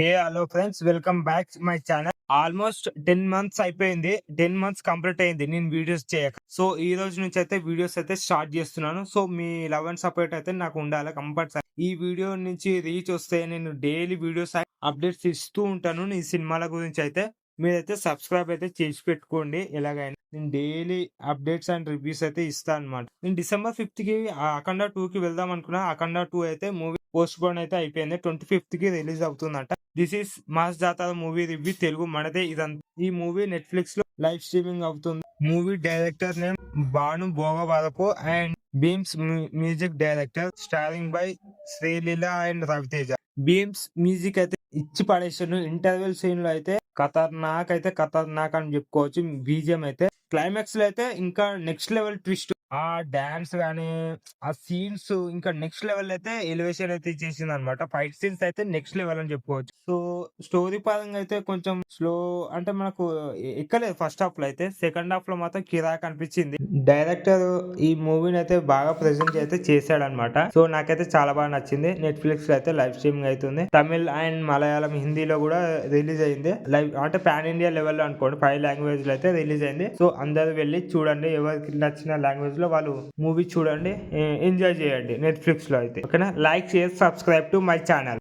Hello friends, welcome back my channel. Almost 10 months అయిపోయింది. 10 months complete అయింది నేను videos చేయక. సో ఈ రోజు నుంచి అయితే వీడియోస్ అయితే స్టార్ట్ చేస్తున్నాను. So me love and support అయితే నాకు ఉండాలి కంపల్సరీ. ఈ వీడియో నుంచి రీచ్ వస్తే నేను డైలీ వీడియోస్ అప్డేట్స్ ఇస్తూ ఉంటాను. ఈ సినిమాల గురించి అయితే మీరైతే సబ్స్క్రైబ్ అయితే చేసి పెట్టుకోండి. ఎలాగైనా నేను డైలీ అప్డేట్స్ అండ్ రివ్యూస్ అయితే ఇస్తాను అనమాట. నేను December 5th కి అఖండ 2 కి వెళ్దాం అనుకున్నా. అఖండ 2 అయితే మూవీ పోస్ట్ పోన్ అయితే అయిపోయింది. 25th కి రిలీజ్ అవుతుందంట. దిస్ ఈస్ మాస్ జాతర మూవీ రివ్యూ తెలుగు మనదే. ఇదంతా ఈ మూవీ నెట్ఫ్లిక్స్ లో లైవ్ స్ట్రీమింగ్ అవుతుంది. Movie director name Bhanu Bhogavarapu and beams music director, starring by Sreeleela and Raviteja. Beams music అయితే ఇచ్చి పడేసాను. ఇంటర్వెల్ సీన్ లో అయితే ఖతర్నాక్ అని చెప్పుకోవచ్చు. బీజిఎం అయితే క్లైమాక్స్ లో అయితే ఇంకా నెక్స్ట్ లెవెల్ ట్విస్ట్. ఆ డాన్స్ గానీ ఆ సీన్స్ ఇంకా నెక్స్ట్ లెవెల్ అయితే ఎలివేషన్ అయితే చేసింది అనమాట. ఫైట్ సీన్స్ అయితే నెక్స్ట్ లెవెల్ అని చెప్పుకోవచ్చు. సో స్టోరీ పరంగా అయితే కొంచెం స్లో, అంటే మనకు ఎక్కలేదు ఫస్ట్ హాఫ్ లో అయితే. సెకండ్ హాఫ్ లో మాత్రం కిరాక్ అనిపించింది. డైరెక్టర్ ఈ మూవీని అయితే బాగా ప్రెజెంట్ అయితే చేశాడనమాట. సో నాకైతే చాలా బాగా నచ్చింది. నెట్ఫ్లిక్స్ లో అయితే లైవ్ స్ట్రీమింగ్ అవుతుంది. తమిళ్ అండ్ మలయాళం, హిందీలో కూడా రిలీజ్ అయింది. లైవ్ అంటే పాన్ ఇండియా లెవెల్లో అనుకోండి. 5 లాంగ్వేజ్ లో అయితే రిలీజ్ అయింది. సో అందరూ వెళ్ళి చూడండి. ఎవరికి నచ్చిన లాంగ్వేజ్ లో వాళ్ళు మూవీ చూడండి, ఎంజాయ్ చేయండి నెట్ఫ్లిక్స్ లో అయితే. ఓకేనా, like, share, subscribe to my channel.